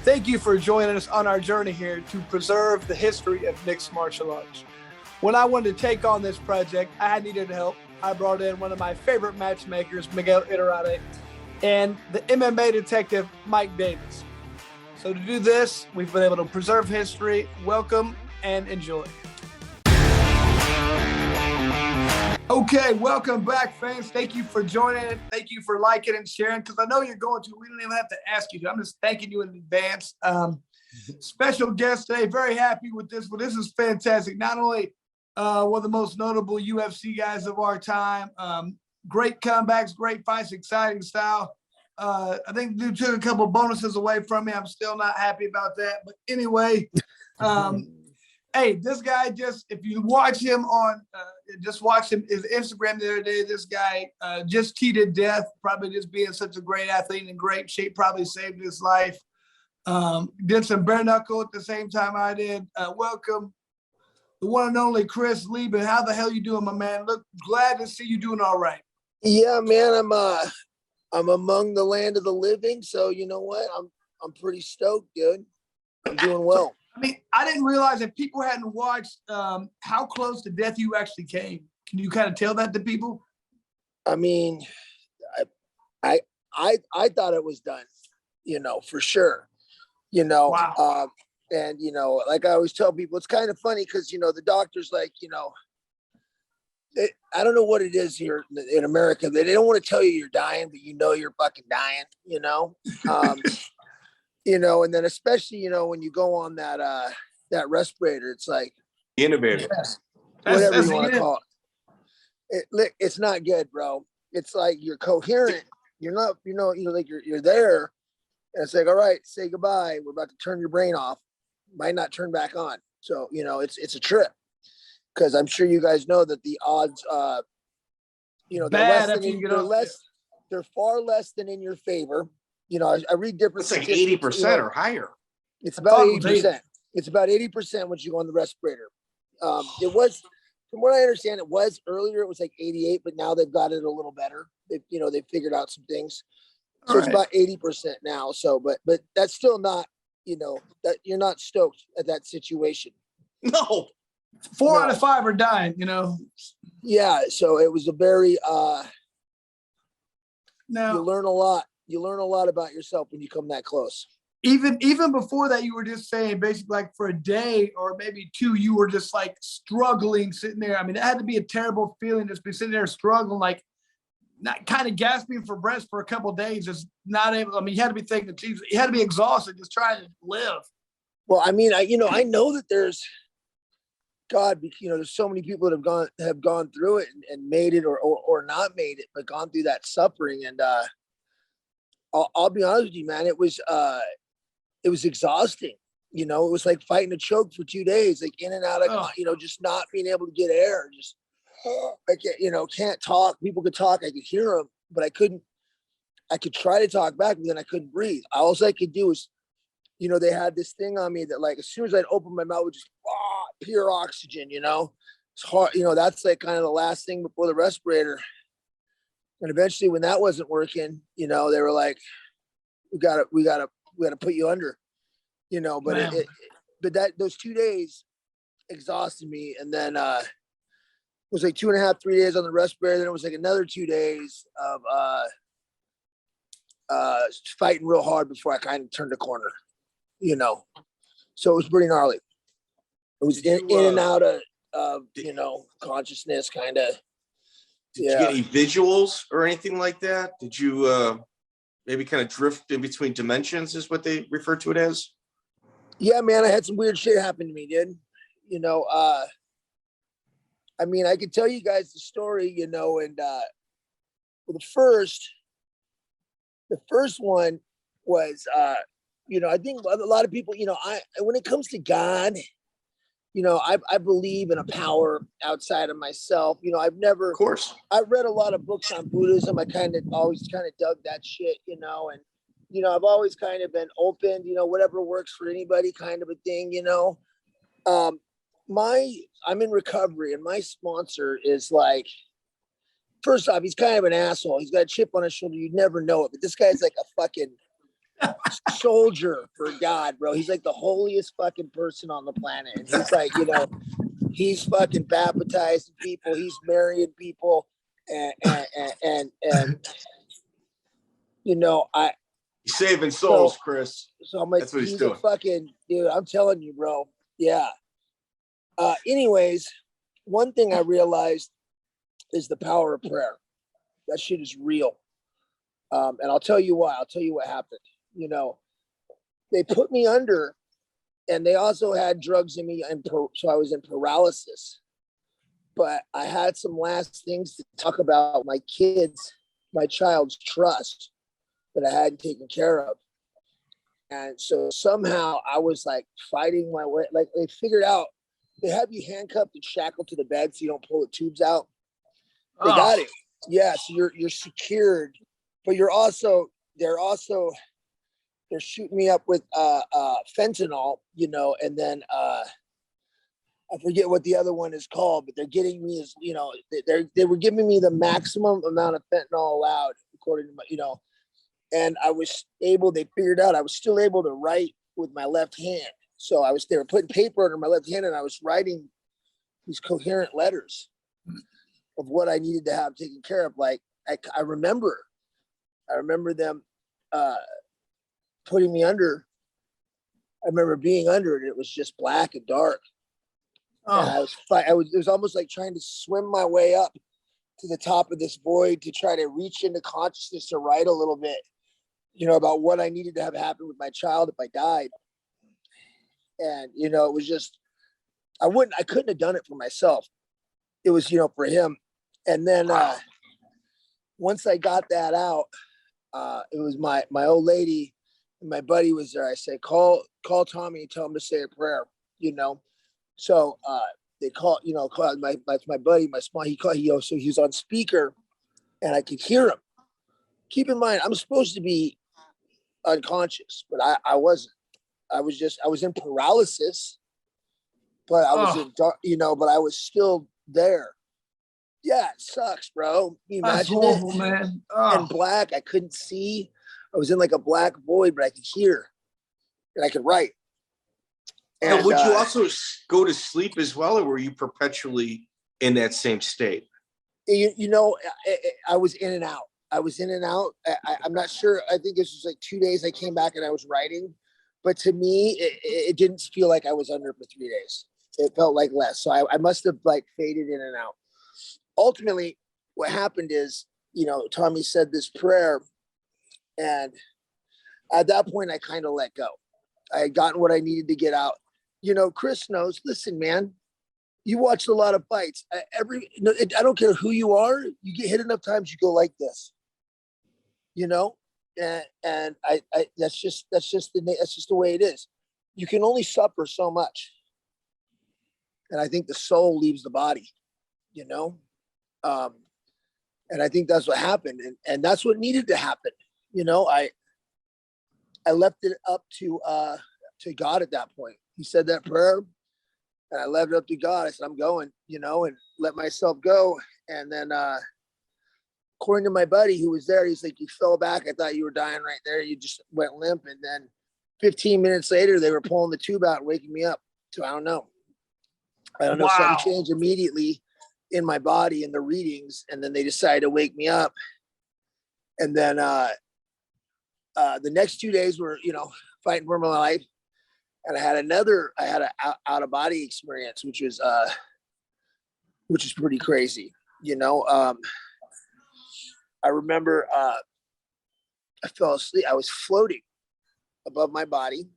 Thank you for joining us on our journey here to preserve the history of mixed martial arts. When I wanted to take on this project, I needed help. I brought in one of my favorite matchmakers, Miguel Iturrate, and the MMA Detective, Mike Davis. So to do this, we've been able to preserve history. Welcome and enjoy. Okay, welcome back, fans. Thank you for joining. Thank you for liking and sharing, because I know you're going to. We don't even have to ask you to. I'm just thanking you in advance. Special guest today. Very happy with this one. This is fantastic. Not only one of the most notable UFC guys of our time, great comebacks, great fights, exciting style. I think dude took a couple bonuses away from me. I'm still not happy about that. But anyway, hey, this guy if you watch him on, just watch him, his Instagram the other day, this guy just cheated death, probably just being such a great athlete and in great shape, probably saved his life. Did some bare knuckle at the same time I did. Welcome, the one and only Chris Leben. How the hell you doing, my man? Look, glad to see you doing all right. Yeah, man, I'm among the land of the living, so you know what? I'm pretty stoked, dude. I'm doing well. I mean, I didn't realize that people hadn't watched how close to death you actually came. Can you kind of tell that to people? I mean, I thought it was done, for sure. Wow. And like I always tell people, it's kind of funny because the doctor's like, I don't know what it is here in America. They don't want to tell you you're dying, but you're fucking dying, and then especially, when you go on that respirator, it's like innovator, whatever you want to call it. It's not good, bro. It's like you're coherent. You're not, like you're there. And it's like, all right, say goodbye. We're about to turn your brain off. Might not turn back on. So, it's a trip. Because I'm sure you guys know that the odds, they're far less than in your favor. I read different. It's like 80% or higher. It's about 80%. It's about 80% once you go on the respirator. It was, from what I understand, it was earlier. It was like 88, but now they've got it a little better. They figured out some things. So it's about 80% now. So, but that's still not, that you're not stoked at that situation. No. 4 out of 5 are dying, Yeah. So it was a very, now you learn a lot. You learn a lot about yourself when you come that close. Even before that, you were just saying basically like for a day or maybe 2, you were just like struggling sitting there. I mean, it had to be a terrible feeling just be sitting there struggling, like not kind of gasping for breath for a couple of days, just not able. I mean, you had to be thinking, geez, you had to be exhausted just trying to live. Well, I mean, I know that there's God, there's so many people that have gone through it and made it or not made it, but gone through that suffering. And I'll be honest with you, man, it was exhausting. It was like fighting a choke for 2 days, like in and out of, just not being able to get air. Just, I can't talk. People could talk. I could hear them, but I couldn't. I could try to talk back, but then I couldn't breathe. All I could do was, they had this thing on me that, like, as soon as I'd open my mouth, would just pure oxygen. It's hard. That's like kind of the last thing before the respirator. And eventually, when that wasn't working, they were like, "We gotta put you under," But but those 2 days exhausted me, and then it was like 2.5, 3 days on the respirator. Then it was like another 2 days of fighting real hard before I kind of turned the corner, So it was pretty gnarly. It was in and out of consciousness, kind of. Did you get any visuals or anything like that? Did you maybe kind of drift in between dimensions, is what they refer to it as? Yeah, man, I had some weird shit happen to me, dude. I mean, I could tell you guys the story, and well, the first one was, I think a lot of people, when it comes to God, I believe in a power outside of myself. I've never, Of course, I've read a lot of books on Buddhism. I always dug that shit, and, I've always kind of been open, whatever works for anybody kind of a thing, I'm in recovery, and my sponsor is like, first off, he's kind of an asshole. He's got a chip on his shoulder. You'd never know it, but this guy's like a fucking soldier for God, bro. He's like the holiest fucking person on the planet. And he's like, you know, he's fucking baptizing people. He's marrying people. And you know, he's saving souls, Chris. So I'm like, that's what he's doing. A fucking dude. I'm telling you, bro. Yeah. Anyways, one thing I realized is the power of prayer. That shit is real. And I'll tell you why. I'll tell you what happened. You know, they put me under, and they also had drugs in me, and so I was in paralysis. But I had some last things to talk about my kids, my child's trust that I hadn't taken care of. And so somehow I was like fighting my way. Like they figured out, they have you handcuffed and shackled to the bed so you don't pull the tubes out. They got it. Yeah, so you're secured, but they're shooting me up with fentanyl, you know, and then I forget what the other one is called, but they're getting me as, you know, they were giving me the maximum amount of fentanyl allowed, according to my, you know, and they figured out I was still able to write with my left hand. So they were putting paper under my left hand, and I was writing these coherent letters of what I needed to have taken care of. Like I remember them putting me under. I remember being under it. It was just black and dark. And it was almost like trying to swim my way up to the top of this void to try to reach into consciousness to write a little bit, you know, about what I needed to have happen with my child if I died. And, you know, it was just, I couldn't have done it for myself. It was, you know, for him. And then once I got that out, it was my old lady and my buddy was there. I said, call Tommy and tell him to say a prayer, you know? So they called my buddy, so he was on speaker and I could hear him. Keep in mind, I'm supposed to be unconscious, but I wasn't. I was in paralysis, but I was in dark, you know, but I was still there. Yeah, it sucks, bro. Can you imagine that's horrible, man. And black, I couldn't see. I was in like a black void, but I could hear and I could write. And would you also go to sleep as well, or were you perpetually in that same state? You know, I was in and out. I'm not sure. I think this was like 2 days I came back and I was writing. But to me, it didn't feel like I was under for 3 days. It felt like less. So I must have like faded in and out. Ultimately, what happened is, you know, Tommy said this prayer. And at that point, I kind of let go. I had gotten what I needed to get out. You know, Chris knows, listen, man, you watched a lot of fights. I don't care who you are. You get hit enough times, you go like this, you know? And I that's just the way it is. You can only suffer so much. And I think the soul leaves the body, you know? And I think that's what happened. And that's what needed to happen. You know, I left it up to God at that point. He said that prayer and I left it up to God. I said, I'm going, you know, and let myself go. And then, according to my buddy who was there, he's like, you fell back. I thought you were dying right there. You just went limp. And then 15 minutes later, they were pulling the tube out and waking me up. So I don't know. Wow. Something changed immediately in my body in the readings. And then they decided to wake me up. And then the next 2 days were, you know, fighting for my life. And I had an out of body experience, which is pretty crazy. You know, I remember I fell asleep. I was floating above my body,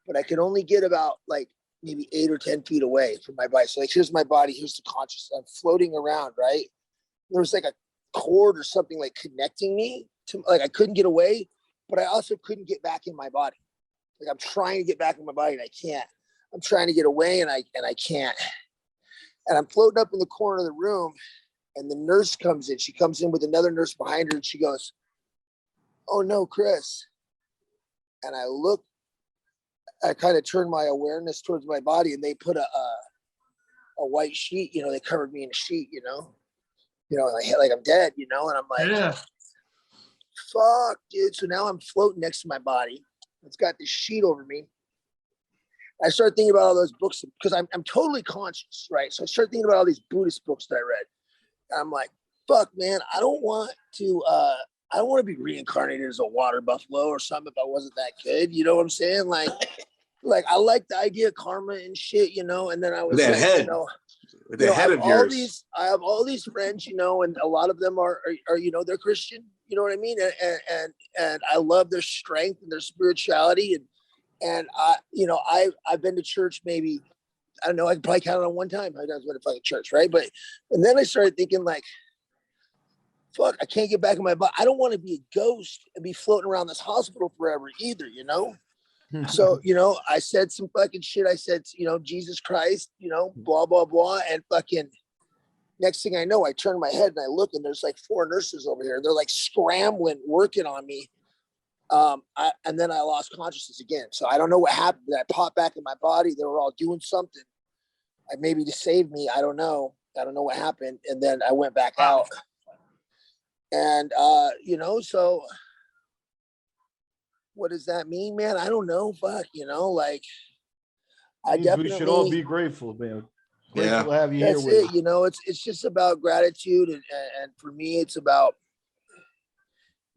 but I could only get about like maybe 8 or 10 feet away from my body. So like, here's my body, here's the consciousness. I'm floating around, right? There was like a cord or something like connecting me to, like I couldn't get away, but I also couldn't get back in my body. Like I'm trying to get back in my body and I can't. I'm trying to get away and I can't. And I'm floating up in the corner of the room and the nurse comes in. She comes in with another nurse behind her and she goes, oh no, Chris. And I look, I kind of turned my awareness towards my body and they put a white sheet, you know, they covered me in a sheet, you know, like I'm dead, you know, and I'm like, fuck, dude. So now I'm floating next to my body. It's got this sheet over me. I started thinking about all those books because I'm totally conscious, right? So I started thinking about all these Buddhist books that I read. I'm like, fuck, man, I don't want to be reincarnated as a water buffalo or something if I wasn't that good. You know what I'm saying? Like I like the idea of karma and shit, you know. And then I was that like, head, you know, with that head of yours. I have all these friends, you know, and a lot of them are you know, they're Christian. You know what I mean? And I love their strength and their spirituality. And I've been to church maybe, I don't know, I can probably count it on one time. I was going to fucking church, right? And then I started thinking like, fuck, I can't get back in my body. I don't want to be a ghost and be floating around this hospital forever either, you know? So, you know, I said some fucking shit. I said, you know, Jesus Christ, you know, blah, blah, blah. And fucking next thing I know, I turn my head and I look and there's like 4 nurses over here. They're like scrambling, working on me. And then I lost consciousness again. So I don't know what happened. I popped back in my body. They were all doing something. Maybe to save me. I don't know. I don't know what happened. And then I went back out. And, you know, so what does that mean, man? I don't know. Fuck, you know, like we should all be grateful, man. Grateful to have you here. That's it. You know, it's just about gratitude. And for me, it's about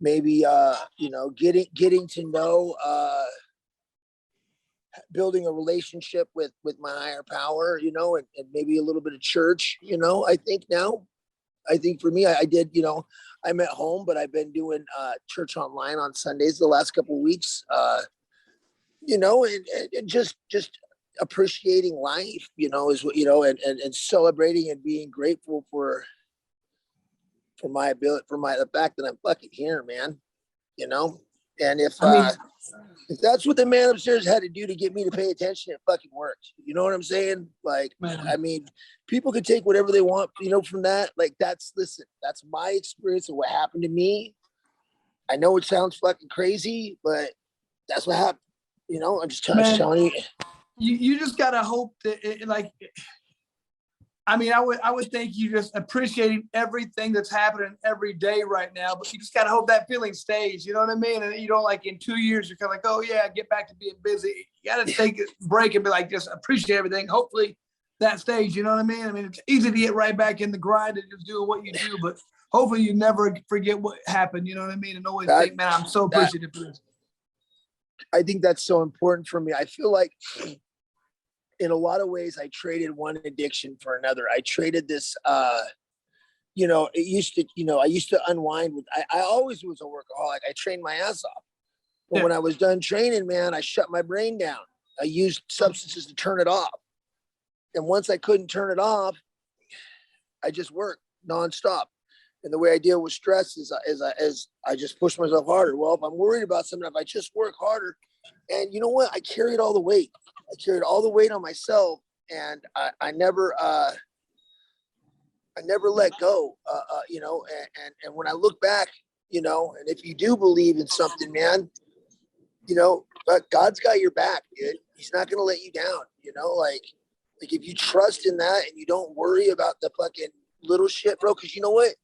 maybe, you know, getting to know, building a relationship with my higher power, you know, and maybe a little bit of church, you know. I think for me, I did, you know, I'm at home, but I've been doing church online on Sundays the last couple of weeks, you know, and just appreciating life, you know, is what, you know, and celebrating and being grateful for my ability, the fact that I'm fucking here, man, you know. And if that's what the man upstairs had to do to get me to pay attention, it fucking worked. You know what I'm saying? Like, man. I mean, people can take whatever they want, you know, from that. Like, that's my experience of what happened to me. I know it sounds fucking crazy, but that's what happened. You know, I'm just telling you. You just gotta hope that I mean, I would think you just appreciating everything that's happening every day right now, but you just gotta hope that feeling stays. You know what I mean? And you don't, like, in 2 years you're kind of like, oh yeah, get back to being busy. You gotta take a break and be like, just appreciate everything. Hopefully that stays. You know what I mean? I mean, it's easy to get right back in the grind and just doing what you do, but hopefully you never forget what happened. You know what I mean? And always think, man, I'm so appreciative for this. I think that's so important for me. I feel like, in a lot of ways, I traded one addiction for another. I traded this, you know, I used to unwind with, I always was a workaholic. I trained my ass off. But when I was done training, man, I shut my brain down. I used substances to turn it off. And once I couldn't turn it off, I just worked nonstop. And the way I deal with stress is I just push myself harder. Well, if I'm worried about something, if I just work harder, and you know what? I carried all the weight. I carried all the weight on myself, and I never let go, you know, and when I look back, you know, and if you do believe in something, man, you know, but God's got your back, dude. He's not going to let you down, you know, like if you trust in that and you don't worry about the fucking little shit, bro, because you know what?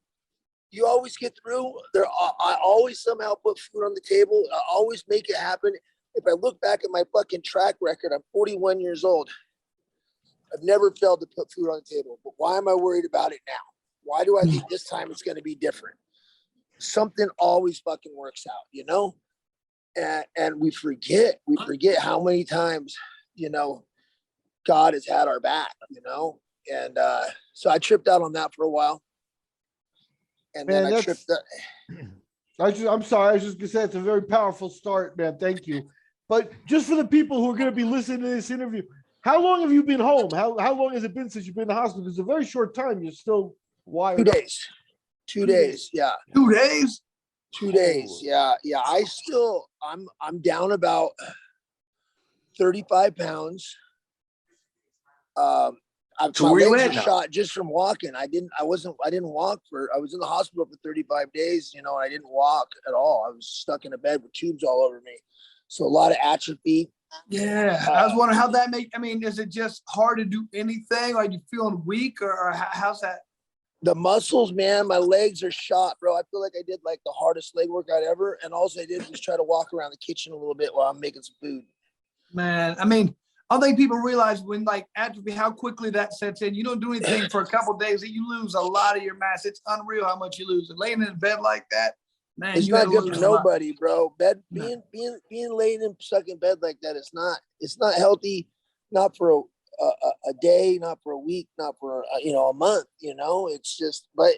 You always get through there. I always somehow put food on the table. I always make it happen. If I look back at my fucking track record, I'm 41 years old. I've never failed to put food on the table. But why am I worried about it now? Why do I think this time it's going to be different? Something always fucking works out, you know? And we forget how many times, you know, God has had our back, you know? And so I tripped out on that for a while. And then I tripped up. I'm sorry. I was just going to say it's a very powerful start, man. Thank you. But just for the people who are going to be listening to this interview, how long have you been home? How long has it been since you've been in the hospital? It's a very short time. You're still wired. 2 days. 2 days. Yeah. 2 days? 2 days. Yeah. Yeah. I'm down about 35 pounds. So my where you legs at are now? shot just from walking. I didn't walk I was in the hospital for 35 days, you know, I didn't walk at all. I was stuck in a bed with tubes all over me. So a lot of atrophy. Yeah. I was wondering how that is it just hard to do anything? Are you feeling weak or how's that? The muscles, man, my legs are shot, bro. I feel like I did like the hardest leg workout ever. And all I did was try to walk around the kitchen a little bit while I'm making some food. Man, I mean, I don't think people realize when like atrophy, how quickly that sets in. You don't do anything for a couple of days, you lose a lot of your mass. It's unreal how much you lose. And laying in bed like that, man, It's you not good for lose nobody, bro. No. Being laying and stuck in bed like that is not healthy, not for a day, not for a week, not for a month. It's just. But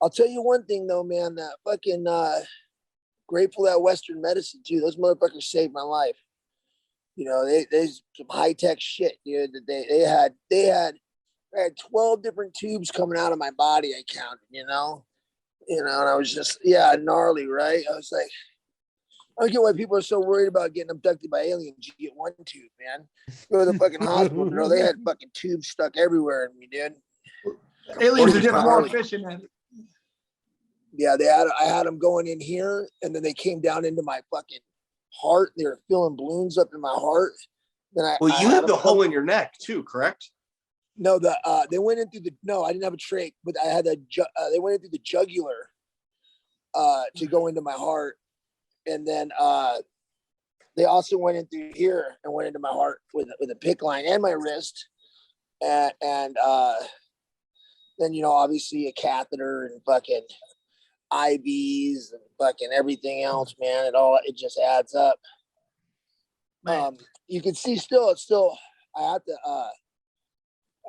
I'll tell you one thing though, man. That fucking grateful that Western medicine too. Those motherfuckers saved my life. They some high tech shit, dude. That they had 12 different tubes coming out of my body. I counted, and I was just, gnarly, right? I was like, I don't get why people are so worried about getting abducted by aliens. You get one tube, man. Go to the fucking hospital, bro. They had fucking tubes stuck everywhere in me, dude. Aliens are just more efficient at it. Yeah, I had them going in here, and then they came down into my fucking heart. They were filling balloons up in my heart. Then you have the hole in your neck too, correct? No, they went in through I didn't have a trach, but I had they went in through the jugular to go into my heart. And then they also went in through here and went into my heart with a PICC line and my wrist. And then, obviously a catheter and fucking IVs and fucking everything else, man. It just adds up. You can see I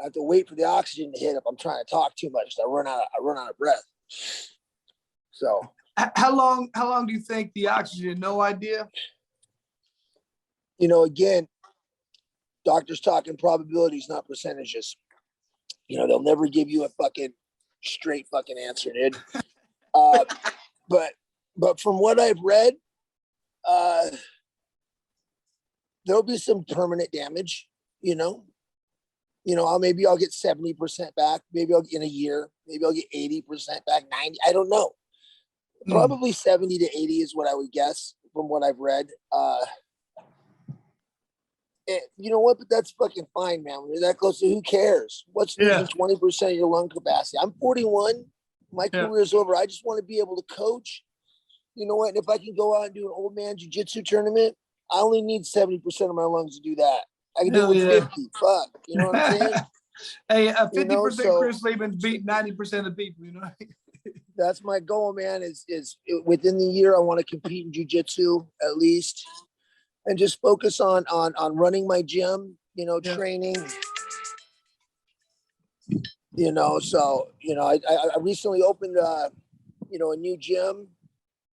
have to wait for the oxygen to hit if I'm trying to talk too much. I run out of breath. So how long do you think the oxygen? No idea. Again, doctors talking probabilities, not percentages. They'll never give you a fucking straight fucking answer, dude. But from what I've read, there'll be some permanent damage, maybe I'll get 70% back. Maybe I'll get in a year. Maybe I'll get 80% back, 90. I don't know. Probably 70 to 80 is what I would guess from what I've read. You know what? But that's fucking fine, man. When you're that close to, who cares? What's losing 20% of your lung capacity? I'm 41. My career is over. I just want to be able to coach. You know what? And if I can go out and do an old man jiu-jitsu tournament, I only need 70% of my lungs to do do that. I can do it with 50. Fuck. You know what I'm saying? Hey, 50% Chris Leben's beat 90% of people, That's my goal, man, is within the year I want to compete in jiu-jitsu at least, and just focus on running my gym, training. So I recently opened a new gym,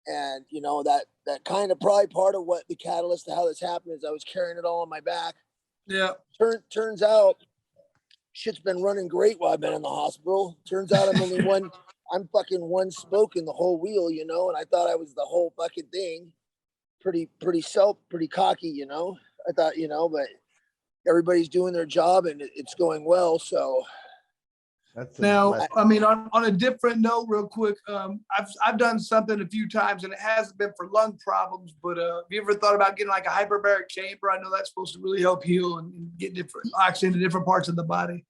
and that kind of probably part of what the catalyst to how this happened is I was carrying it all on my back. Yeah. Turns out shit's been running great while I've been in the hospital. Turns out I'm fucking one spoke in the whole wheel, and I thought I was the whole fucking thing. Pretty cocky, I thought, but everybody's doing their job and it's going well. So now, I mean, on a different note, real quick, I've done something a few times and it hasn't been for lung problems, but have you ever thought about getting like a hyperbaric chamber? I know that's supposed to really help heal and get different oxygen to different parts of the body.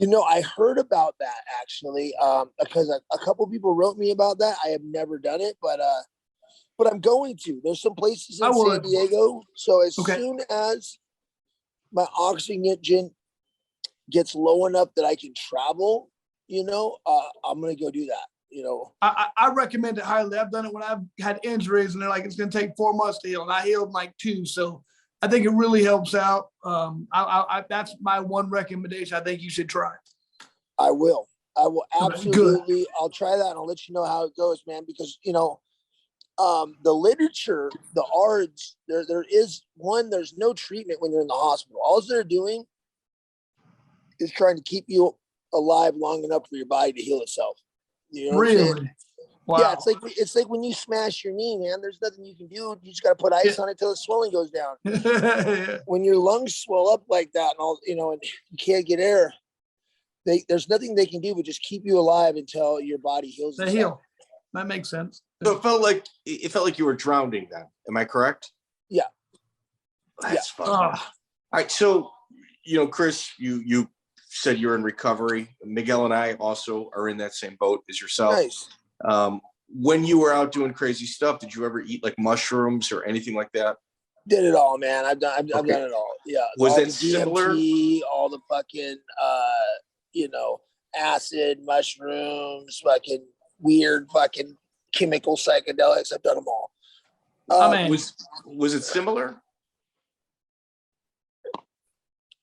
I heard about that actually, because a couple people wrote me about that. I have never done it, but I'm going to. There's some places in San Diego. So as soon as my oxygen gets low enough that I can travel, I'm going to go do that. I recommend it highly. I've done it when I've had injuries and they're like, it's going to take 4 months to heal. And I healed in like 2. So I think it really helps out. That's my one recommendation. I think you should try. I will absolutely. Good. I'll try that and I'll let you know how it goes, man, because, the literature, the ARDS, there is one, there's no treatment when you're in the hospital. All they're doing is trying to keep you alive long enough for your body to heal itself. Really? Wow. Yeah, it's like when you smash your knee, man. There's nothing you can do. You just got to put ice on it till the swelling goes down. When your lungs swell up like that, and all and you can't get air, there's nothing they can do but just keep you alive until your body heals. They heal. That makes sense. So it felt like you were drowning then. Am I correct? Yeah. That's fun. All right. So, Chris, you said you're in recovery. Miguel and I also are in that same boat as yourself. Nice. When you were out doing crazy stuff, did you ever eat like mushrooms or anything like that? Did it all, man. I've done it all. Yeah. Was all that the similar? DMT, all the fucking, acid, mushrooms, fucking weird fucking chemical psychedelics. I've done them all. Was it similar?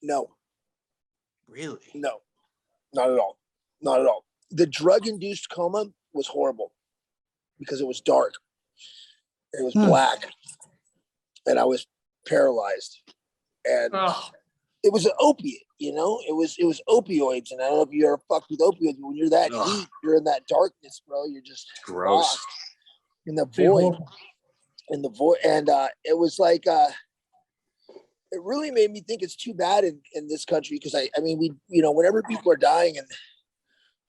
No. Really? No, not at all. Not at all. The drug-induced coma was horrible because it was dark. It was black. And I was paralyzed. And it was an opiate, It was opioids. And I don't know if you ever fucked with opioids, but when you're that deep, you're in that darkness, bro. You're just gross. lost in the void. And it was like it really made me think it's too bad in this country because I mean we whenever people are dying and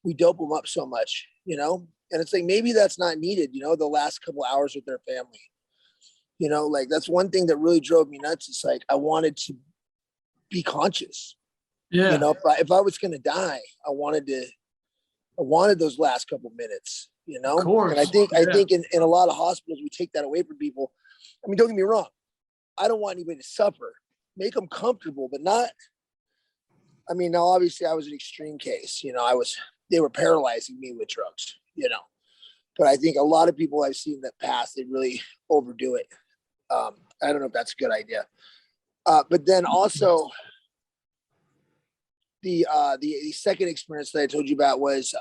we dope them up so much, and it's like maybe that's not needed, the last couple hours with their family. Like that's one thing that really drove me nuts. It's like I wanted to be conscious. Yeah. If I was gonna die, I wanted those last couple minutes, Of course. And I think in a lot of hospitals we take that away from people. I mean, don't get me wrong. I don't want anybody to suffer. Make them comfortable, but not. I mean, now obviously I was an extreme case. They were paralyzing me with drugs. But I think a lot of people I've seen that pass, they really overdo it. I don't know if that's a good idea. But then also the second experience that I told you about was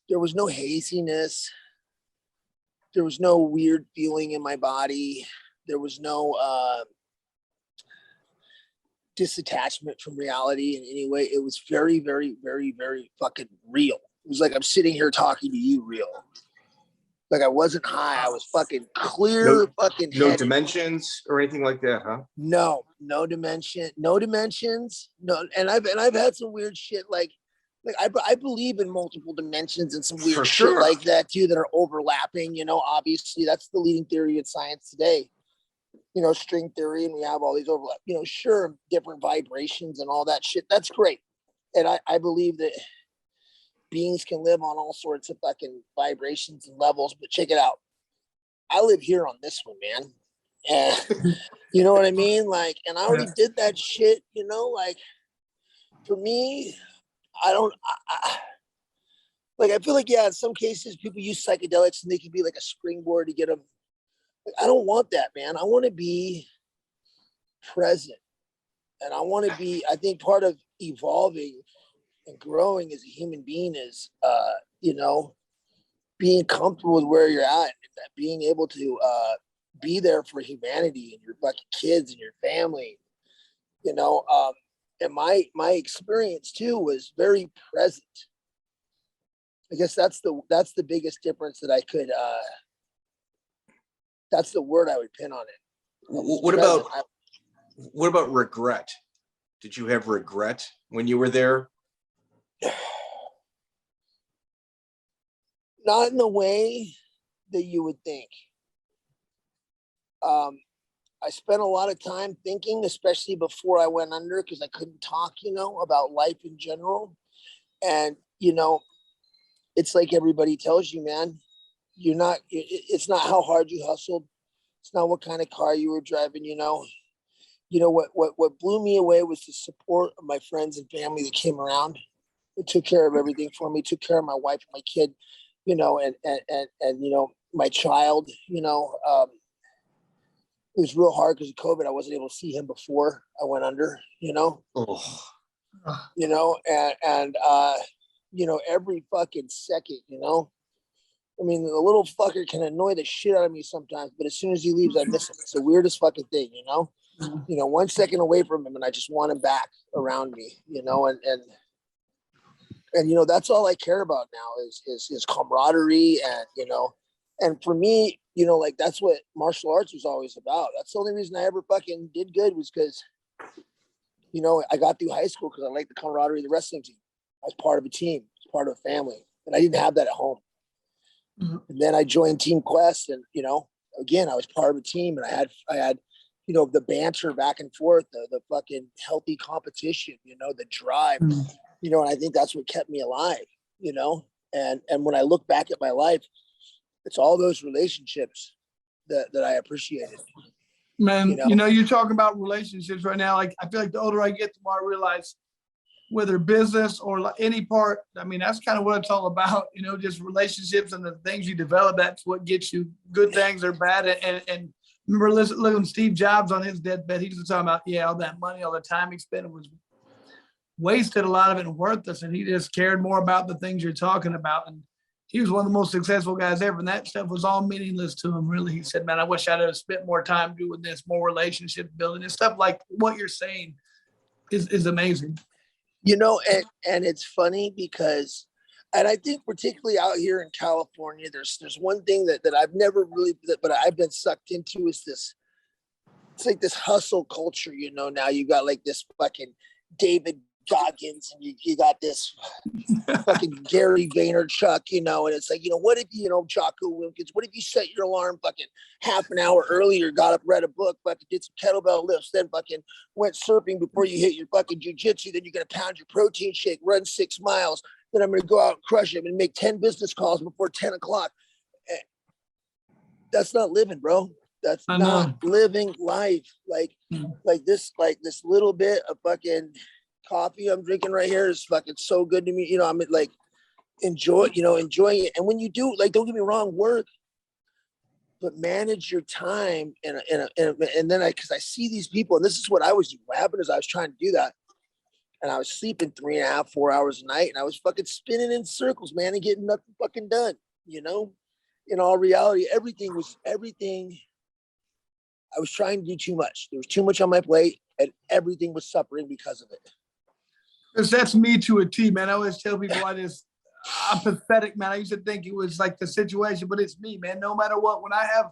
there was no haziness. There was no weird feeling in my body. There was no disattachment from reality in any way. It was very, very, very, very fucking real. It was like I'm sitting here talking to you real. Like I wasn't high. I was fucking clear, no dimensions or anything like that, huh? No dimensions. No, and I've had some weird shit like I believe in multiple dimensions and some weird shit like that too that are overlapping. Obviously that's the leading theory in science today. String theory, and we have all these overlap. Sure, different vibrations and all that shit. That's great, and I believe that beings can live on all sorts of fucking vibrations and levels. But check it out. I live here on this one, man. And you know what I mean? Like, and I already did that shit. Like for me, I feel like in some cases people use psychedelics and they can be like a springboard to get them. I don't want that, man. I want to be present. And I want to be, I think part of evolving and growing as a human being is, being comfortable with where you're at, and being able to be there for humanity and your fucking kids and your family, and my experience too was very present. I guess that's the biggest difference that I could, that's the word I would pin on it. What about regret? Did you have regret when you were there? Not in the way that you would think. I spent a lot of time thinking, especially before I went under, because I couldn't talk, about life in general. And, it's like everybody tells you, man, it's not how hard you hustled. It's not what kind of car you were driving, what blew me away was the support of my friends and family that came around. They took care of everything for me, took care of my wife and my kid, and my child, it was real hard because of COVID. I wasn't able to see him before I went under, every fucking second, I mean, the little fucker can annoy the shit out of me sometimes, but as soon as he leaves, I miss him. It's the weirdest fucking thing, 1 second away from him and I just want him back around me, and that's all I care about now is camaraderie and for me, like that's what martial arts was always about. That's the only reason I ever fucking did good was because, I got through high school because I liked the camaraderie of the wrestling team. I was part of a team, I was part of a family, and I didn't have that at home. Mm-hmm. And then I joined Team Quest, and again, I was part of a team, and I had you know, the banter back and forth, the fucking healthy competition, you know, the drive, you know, and I think that's what kept me alive, you know, and when I look back at my life, it's all those relationships that I appreciated. Man, you know, you're talking about relationships right now. Like, I feel like the older I get, the more I realize whether business or like any part, I mean, that's kind of what it's all about, you know, just relationships and the things you develop. That's what gets you good things or bad. And remember, looking Steve Jobs on his deathbed, he was talking about, yeah, all that money, all the time he spent was wasted, a lot of it worthless. And he just cared more about the things you're talking about. And he was one of the most successful guys ever. And that stuff was all meaningless to him, really. He said, man, I wish I'd have spent more time doing this, more relationship building and stuff like what you're saying is amazing. You know, and it's funny because, and I think particularly out here in California, there's one thing that I've never really, but I've been sucked into is this, it's like this hustle culture, you know. Now you got like this fucking David Goggins and you got this fucking Gary Vaynerchuk, you know, and it's like, you know, what if, you know, Jocko Wilkins, what if you set your alarm fucking half an hour earlier, got up, read a book, fucking did some kettlebell lifts, then fucking went surfing before you hit your fucking jujitsu, then you're going to pound your protein shake, run 6 miles, then I'm going to go out and crush it and make 10 business calls before 10 o'clock. That's not living, bro. That's not living life. Like this little bit of fucking coffee I'm drinking right here is fucking so good to me. You know, I'm like enjoying it. And when you do, like, don't get me wrong, work, but manage your time. And then because I see these people, and this is what I was doing. What happened is I was trying to do that, and I was sleeping 3.5, 4 hours a night, and I was fucking spinning in circles, man, and getting nothing fucking done. You know, in all reality, everything. I was trying to do too much. There was too much on my plate, and everything was suffering because of it. Because that's me to a T, man. I always tell people I'm pathetic, man. I used to think it was like the situation, but it's me, man. No matter what, when I have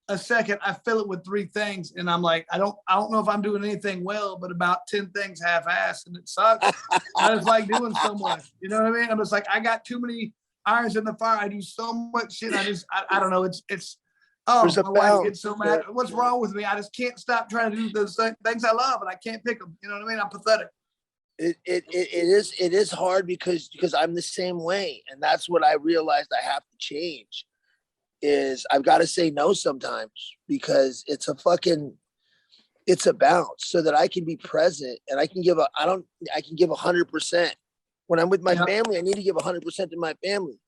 a second, I fill it with 3 things, and I'm like, I don't know if I'm doing anything well, but about 10 things half-assed, and it sucks. I just like doing so much. You know what I mean? I'm just like, I got too many irons in the fire. I do so much shit. I don't know. It's my wife gets so mad. What's wrong with me? I just can't stop trying to do those things I love, and I can't pick them. You know what I mean? I'm pathetic. It is hard because I'm the same way, and that's what I realized I have to change. Is I've got to say no sometimes, because it's a bounce, so that I can be present and I can give 100%. When I'm with my family, I need to give 100% to my family.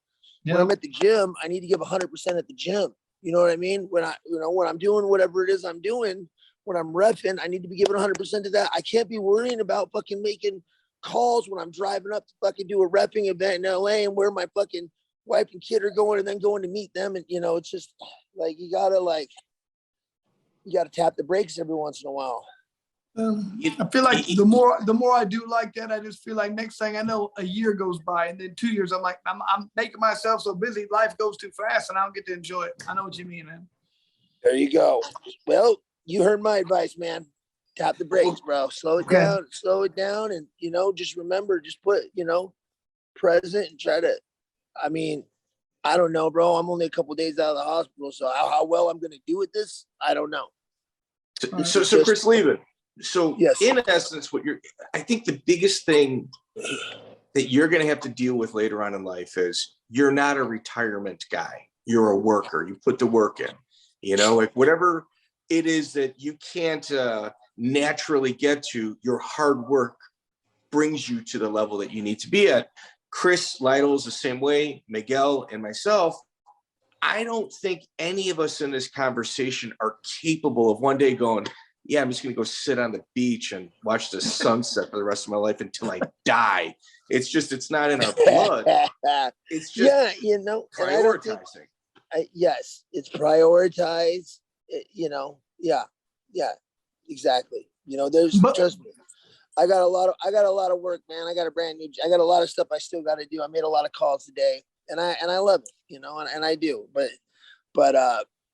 When I'm at the gym, I need to give 100% at the gym. You know what I mean? When I'm doing whatever it is I'm doing, when I'm reffing, I need to be giving 100% to that. I can't be worrying about fucking making calls when I'm driving up to fucking do a reffing event in LA and where my fucking wife and kid are going, and then going to meet them. And, you know, it's just like, you gotta tap the brakes every once in a while. I feel like the more I do like that, I just feel like next thing I know, a year goes by, and then 2 years, I'm like, I'm making myself so busy, life goes too fast, and I don't get to enjoy it. I know what you mean, man. There you go. Well, you heard my advice, man. Tap the brakes, bro. Slow it down. And, you know, just remember, just put, you know, present, and try to, I mean, I don't know, bro. I'm only a couple of days out of the hospital, so how well I'm going to do with this, I don't know. So Chris Leben. So yes. In essence, I think the biggest thing that you're going to have to deal with later on in life is you're not a retirement guy. You're a worker. You put the work in, you know, like whatever it is that you can't naturally get to, your hard work brings you to the level that you need to be at. Chris Lytle is the same way, Miguel and myself. I don't think any of us in this conversation are capable of one day going, yeah, I'm just going to go sit on the beach and watch the sunset for the rest of my life until I die. It's not in our blood. It's just you know, prioritizing. Yes, it's prioritized. You know, yeah, exactly. You know, trust me. I got a lot of work, man. I got a lot of stuff I still got to do. I made a lot of calls today, and I love it, you know, and I do. But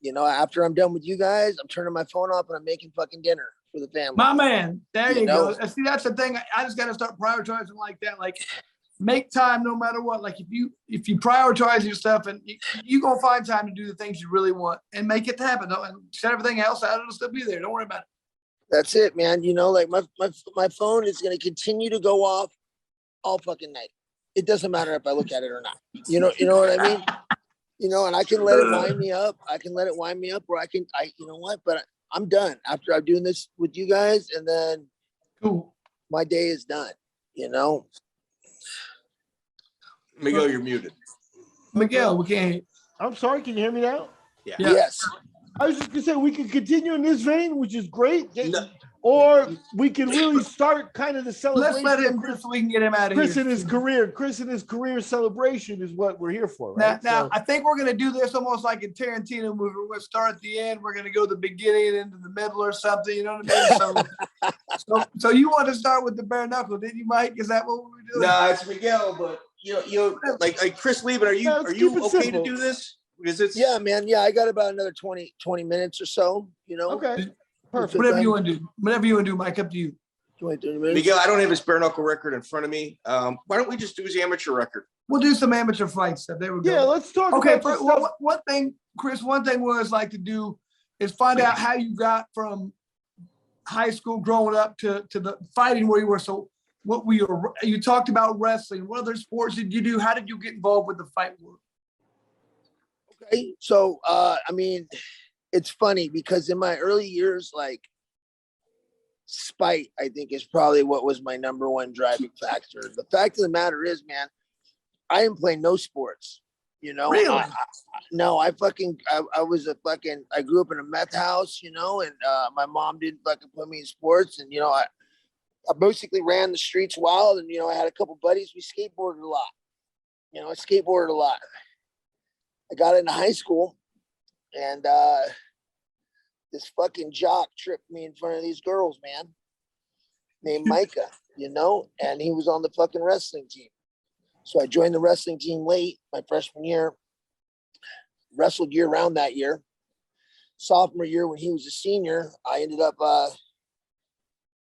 you know, after I'm done with you guys, I'm turning my phone off and I'm making fucking dinner for the family. My man, there you go. See, that's the thing. I just got to start prioritizing like that. Like, make time no matter what. Like, if you prioritize your stuff, and you're going to find time to do the things you really want and make it happen. And shut everything else out, it'll still be there. Don't worry about it. That's it, man. You know, like my phone is going to continue to go off all fucking night. It doesn't matter if I look at it or not. You know what I mean? You know, and I can let it wind me up. Or you know what? But I'm done after I'm doing this with you guys, and then my day is done. You know. Miguel, you're muted. Miguel, we can't. I'm sorry. Can you hear me now? Yeah. Yes. I was just gonna say we could continue in this vein, which is great, No. or we can really start kind of the celebration. Let's let him, so we can get him out of Chris here. and his career. Chris and his career celebration is what we're here for, right? Now, I think we're going to do this almost like a Tarantino movie. We're going to start at the end. We're going to go the beginning into the middle or something. You know what I mean? So you want to start with the bare knuckle, didn't you, Mike? Is that what we're doing? No, it's Miguel, but you know, like Chris Leben, are you okay simple. to do this? Because it's Yeah, man. Yeah, I got about another 20 minutes or so. You know. Okay. Perfect. Whatever you want to do. Whatever you want to do, Mike. Up to you. 20, 30 minutes. Miguel, I don't have his bare knuckle record in front of me. Why don't we just do his amateur record? We'll do some amateur fights. There we go. Yeah, let's talk Okay, about this well, stuff. one thing, Chris, one thing we always like to do is find out how you got from high school growing up to the fighting where you were. So you talked about wrestling. What other sports did you do? How did you get involved with the fight world? Okay. So, I mean, it's funny because in my early years, like, spite, I think, is probably what was my number one driving factor. The fact of the matter is, man, I didn't play no sports. You know, Really? I grew up in a meth house, you know, and my mom didn't fucking put me in sports. And, you know, I basically ran the streets wild. And, you know, I had a couple buddies. We skateboarded a lot. You know, I skateboarded a lot. I got into high school and this fucking jock tripped me in front of these girls, man, named Micah, you know, and he was on the fucking wrestling team. So I joined the wrestling team late, my freshman year, wrestled year round that year. Sophomore year, when he was a senior, I ended up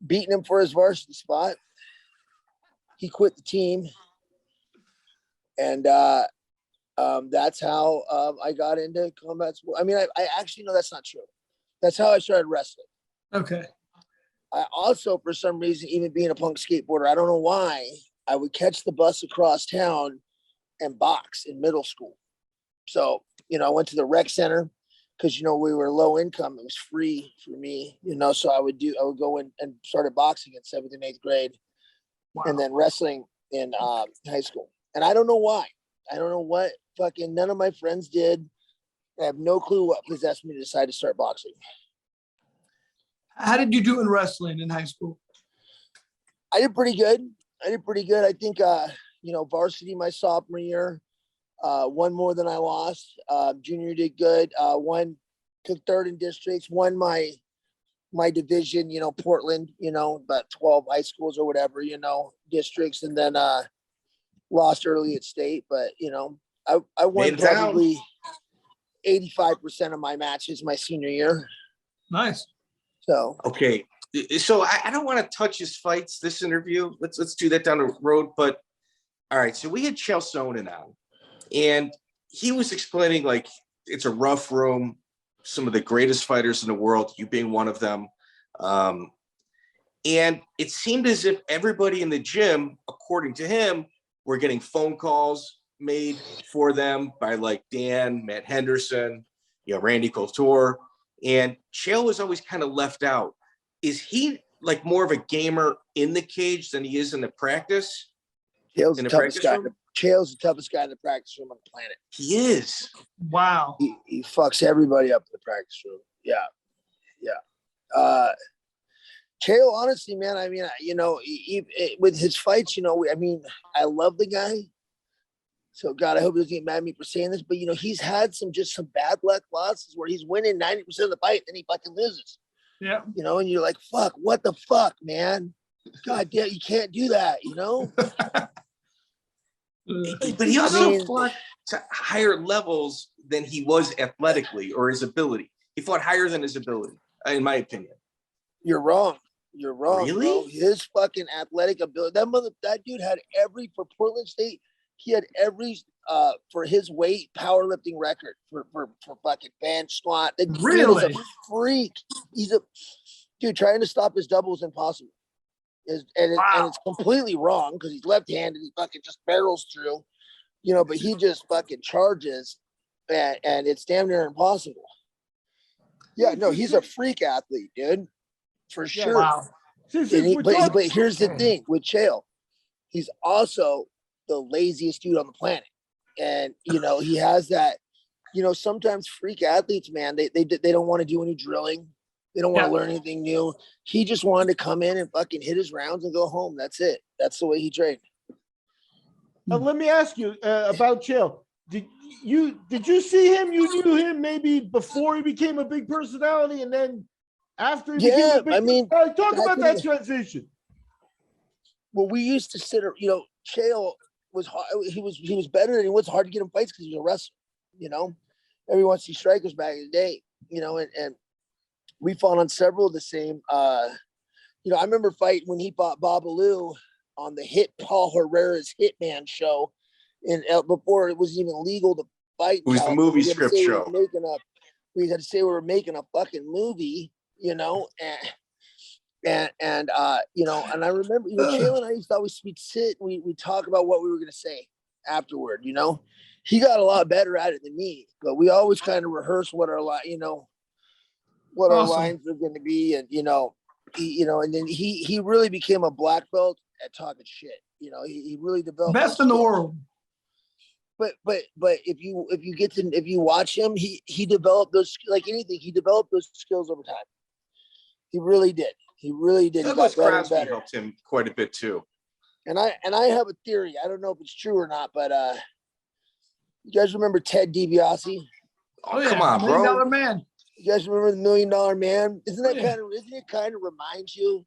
beating him for his varsity spot. He quit the team. And that's how I got into combat sport. I mean, I actually know that's not true. That's how I started wrestling. Okay. I also, for some reason, even being a punk skateboarder, I don't know why, I would catch the bus across town and box in middle school. So, you know, I went to the rec center because, you know, we were low income. It was free for me, you know, so I would go in and started boxing in 7th and 8th grade. Wow. And then wrestling in high school. And I don't know why. I don't know what fucking none of my friends did. I have no clue what possessed me to decide to start boxing. How did you do in wrestling in high school? I did pretty good. I think, you know, varsity my sophomore year, won more than I lost. Junior did good. Took third in districts, won my division, you know, Portland, you know, about 12 high schools or whatever, you know, districts, and then lost early at state. But, you know, I won probably 85% of my matches my senior year. Nice. So okay. So I don't want to touch his fights this interview. Let's do that down the road. But all right, so we had Chael Sonnen on, and he was explaining like it's a rough room, some of the greatest fighters in the world, you being one of them. And it seemed as if everybody in the gym, according to him, were getting phone calls made for them by like Dan, Matt Henderson, you know, Randy Couture, and Chael was always kind of left out. Is he like more of a gamer in the cage than he is in the practice? Chael's the toughest guy in the practice room on the planet. He is. Wow. He fucks everybody up in the practice room. Yeah. Chael, honestly, man, I mean, you know, with his fights, you know, I mean, I love the guy. So, God, I hope he doesn't get mad at me for saying this, but, you know, he's had some bad luck losses where he's winning 90% of the fight and he fucking loses. Yeah. You know, and you're like, fuck, what the fuck, man? God damn, you can't do that, you know? But he also fought to higher levels than he was athletically or his ability. He fought higher than his ability, in my opinion. You're wrong. Really? Bro. His fucking athletic ability. That dude had for Portland State, he had every for his weight powerlifting record for fucking bench squat. Really? He's a freak. dude, trying to stop his double is impossible. And it's completely wrong because he's left-handed. He fucking just barrels through, but he just fucking charges, and it's damn near impossible. Yeah, no, he's a freak athlete, dude, for sure. Wow. But here's the thing with Chael, he's also the laziest dude on the planet, and he has that. Sometimes freak athletes, man, they don't want to do any drilling. They don't want to learn anything new. He just wanted to come in and fucking hit his rounds and go home. That's it. That's the way he trained. Let me ask you about Chael. Did you see him? You knew him maybe before he became a big personality, and then after he became a big personality? Talk about that transition. Well, we used to sit. Chael was hard. He was better, and it was hard to get him fights because he was a wrestler. Everyone wants to see strikers back in the day. And we fought on several of the same. I remember fighting when he fought Babalu on the Paul Herrera's Hitman show, before it was even legal to fight. It was the movie script show. We had to say we were making a fucking movie, and I remember, Chael and I used to always sit and we talk about what we were going to say afterward. He got a lot better at it than me, but we always kind of rehearse what our what our lines are going to be, and and then he really became a black belt at talking shit. He really developed best in the world. But if you watch him, he developed those, like anything, he developed those skills over time. He really did. He really did. Douglas Crosby helped him quite a bit too. And I have a theory. I don't know if it's true or not, but you guys remember Ted DiBiase? Oh yeah, come on, bro. $1 Million Man. You guys remember the $1 Million Man? Isn't it kind of reminds you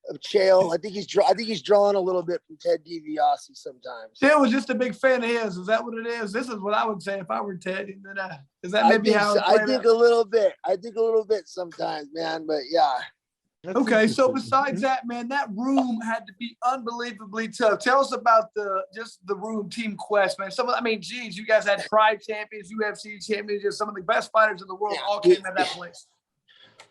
of Chael? I think he's drawing a little bit from Ted DiBiase sometimes. Chael was just a big fan of his. Is that what it is? This is what I would say if I were Ted. Is that maybe how? I think a little bit. I think a little bit sometimes, man. But yeah. Okay, so besides that, man, that room had to be unbelievably tough. Tell us about the room, Team Quest, man. Geez, you guys had Pride champions, UFC champions, just some of the best fighters in the world all came at that place.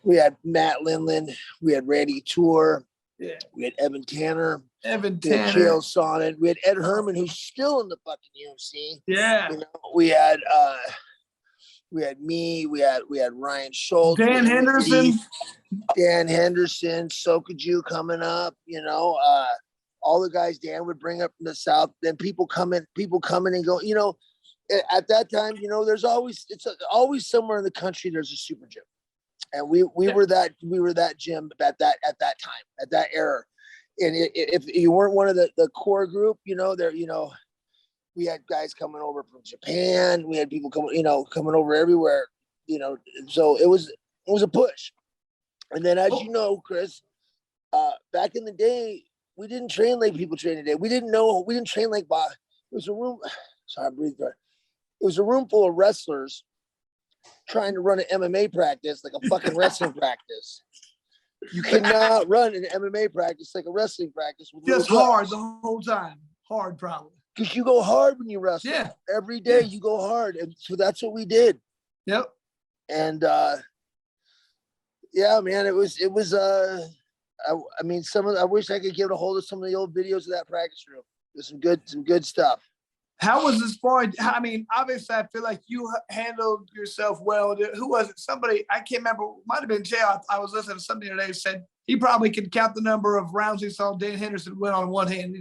We had Matt Lindland, we had Randy Tour, we had Evan Tanner, we had Chael Sonnen, we had Ed Herman, who's still in the fucking UFC. Yeah. We had me, we had Ryan Schultz, Dan Henderson, Sokaju coming up, all the guys Dan would bring up from the South, then people coming and go, at that time, there's always somewhere in the country there's a super gym. And we were that gym at that time, at that era. And if you weren't one of the core group, we had guys coming over from Japan. We had people coming over everywhere, so it was a push. And then, as you know, Chris, back in the day, we didn't train like people train today. We didn't train like Bob. It was a room. Sorry, I breathed. It was a room full of wrestlers trying to run an MMA practice like a fucking wrestling practice. You cannot run an MMA practice like a wrestling practice. Just hard the whole time. Hard, probably. Because you go hard when you wrestle. Yeah. Every day you go hard. And so that's what we did. Yep. And yeah, man, it was I wish I could get a hold of some of the old videos of that practice room. There's some good stuff. How was this sparring? Obviously, I feel like you handled yourself well. Who was it? Somebody, I can't remember. Might have been Chael. I was listening to somebody today who said he probably could count the number of rounds he saw Dan Henderson win on one hand.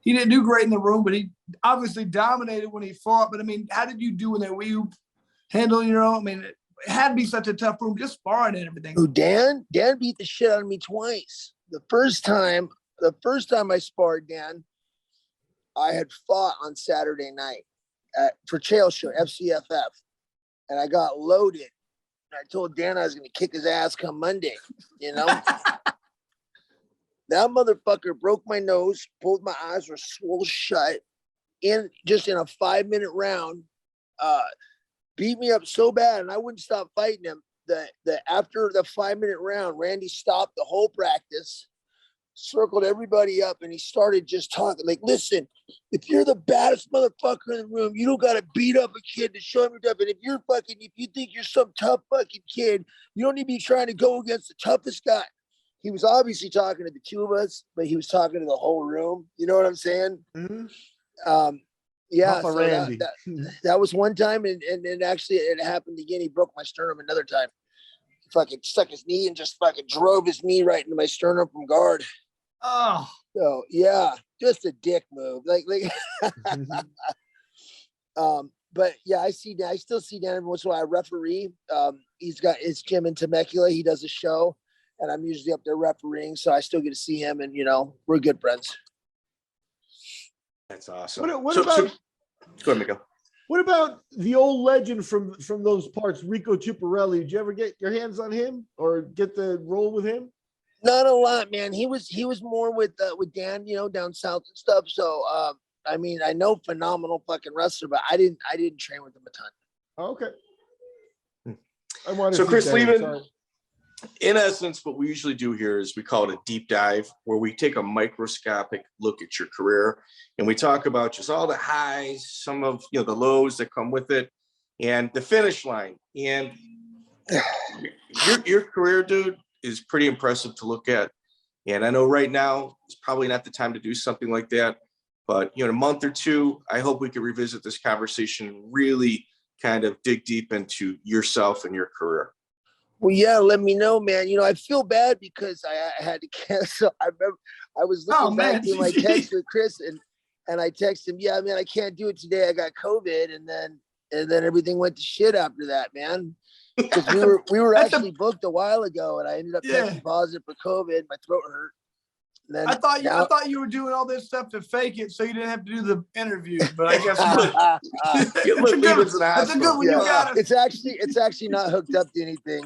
He didn't do great in the room, but he obviously dominated when he fought. But, how did you do in there? Were you handling your own? It had to be such a tough room, just sparring and everything. Oh, Dan beat the shit out of me twice. The first time I sparred Dan, I had fought on Saturday night for Chael Show, FCFF, and I got loaded. And I told Dan I was going to kick his ass come Monday, That motherfucker broke my nose, both my eyes were swollen shut, in a 5-minute round, beat me up so bad, and I wouldn't stop fighting him. That after the 5-minute round, Randy stopped the whole practice, circled everybody up, and he started just talking like, listen, if you're the baddest motherfucker in the room, you don't got to beat up a kid to show him your tough. And if you think you're some tough fucking kid, you don't need to be trying to go against the toughest guy. He was obviously talking to the two of us, but he was talking to the whole room. You know what I'm saying? Mm-hmm. Yeah. Papa So Randy. that was one time. And actually it happened again. He broke my sternum another time. He fucking stuck his knee and just fucking drove his knee right into my sternum from guard. Oh, So yeah, just a dick move. Like but yeah, I still see Dan every once in a while. I referee. He's got his gym in Temecula. He does a show, and I'm usually up there refereeing, so I still get to see him, and we're good friends. That's awesome. What about go ahead, Miguel. what about the old legend from those parts, Rico Ciparelli? Did you ever get your hands on him or get the role with him? Not a lot, man. He was more with Dan, down south and stuff. So I mean, I know phenomenal fucking wrestler, but I didn't train with him a ton. Oh, okay. I wanted So to Chris say, Leben, sorry. in essence, what we usually do here is we call it a deep dive, where we take a microscopic look at your career and we talk about just all the highs, some of the lows that come with it, and the finish line. And your career, dude, is pretty impressive to look at. And I know right now it's probably not the time to do something like that, but in a month or two, I hope we can revisit this conversation and really kind of dig deep into yourself and your career. Well, yeah, let me know, man. I feel bad because I had to cancel. I remember I was looking back through my text with Chris, and I texted him, yeah, man, I can't do it today. I got COVID, and then everything went to shit after that, man. Because we were actually booked a while ago, and I ended up testing positive for COVID. My throat hurt. And then I thought you were doing all this stuff to fake it so you didn't have to do the interview. But I guess not. That's a good one. You got it. It's actually not hooked up to anything.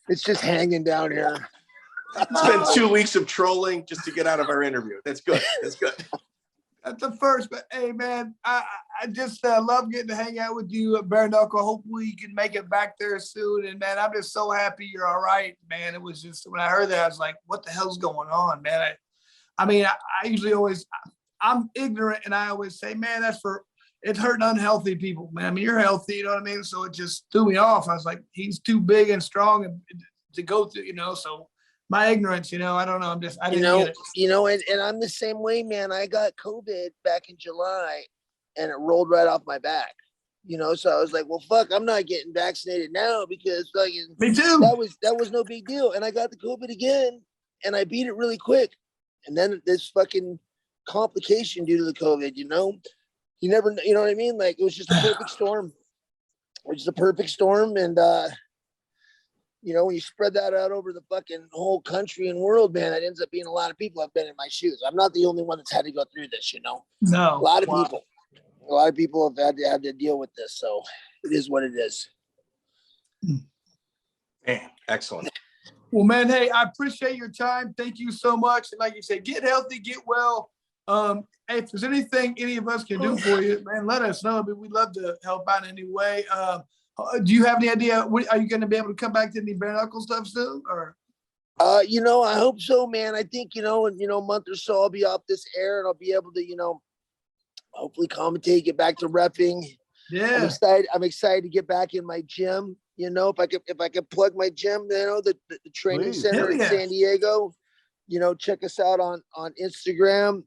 It's just hanging down here. Spent 2 weeks of trolling just to get out of our interview. That's good. That's good. That's the first, but hey, man, I just love getting to hang out with you at Bare Knuckle. Hopefully you can make it back there soon. And man, I'm just so happy you're all right, man. It was just, when I heard that, I was like, what the hell's going on, man? I usually always, I'm ignorant, and I always say, man, it's hurting unhealthy people, man. I mean, you're healthy, you know what I mean? So it just threw me off. I was like, he's too big and strong to go through, so my ignorance, I don't know. I didn't get it. And I'm the same way, man. I got COVID back in July, and it rolled right off my back, so I was like, well, fuck, I'm not getting vaccinated now because fucking me too. That was no big deal. And I got the COVID again, and I beat it really quick. And then this fucking complication due to the COVID, you never, you know what I mean? Like, it was just a perfect storm. It was just a perfect storm. And, when you spread that out over the fucking whole country and world, man, it ends up being a lot of people have been in my shoes. I'm not the only one that's had to go through this, No. A lot of people have had to deal with this. So it is what it is. Man, excellent. Well, man, hey, I appreciate your time. Thank you so much. And like you said, get healthy, get well. Hey, if there's anything any of us can do for you, man, let us know. We'd love to help out in any way. Do you have any idea? Are you going to be able to come back to any bare knuckle stuff soon? Or, I hope so, man. I think in a month or so I'll be off this air, and I'll be able to hopefully commentate, get back to repping. Yeah, I'm excited to get back in my gym. If I could plug my gym, the training center in San Diego. Check us out on Instagram,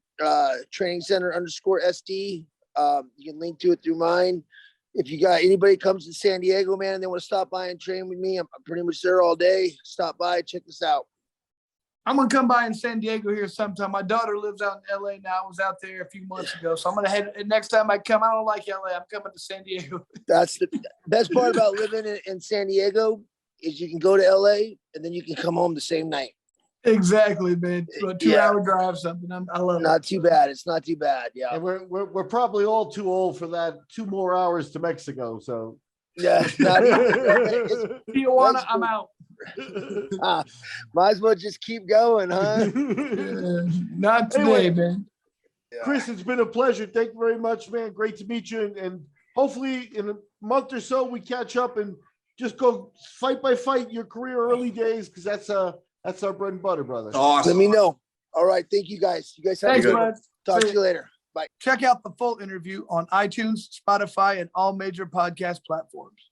training center _SD. You can link to it through mine. If you got anybody comes to San Diego, man, and they want to stop by and train with me, I'm pretty much there all day. Stop by, check us out. I'm going to come by in San Diego here sometime. My daughter lives out in LA now. I was out there a few months ago. So I'm going to head, next time I come, I don't like LA. I'm coming to San Diego. That's the best part about living in San Diego is you can go to LA and then you can come home the same night. Exactly, man. A 2-hour drive, something. I love it. Not too bad. It's not too bad. Yeah. And we're probably all too old for that 2 more hours to Mexico. So yeah. Tijuana, I'm out. Might as well just keep going, huh? Not today, anyway, man. Chris, it's been a pleasure. Thank you very much, man. Great to meet you. And hopefully in a month or so we catch up and just go fight by fight your career early days, because that's That's our bread and butter, brother. Awesome. Let me know. All right. Thank you guys. You guys have Thanks, a good bud. one. Talk See to you later. Bye. Check out the full interview on iTunes, Spotify, and all major podcast platforms.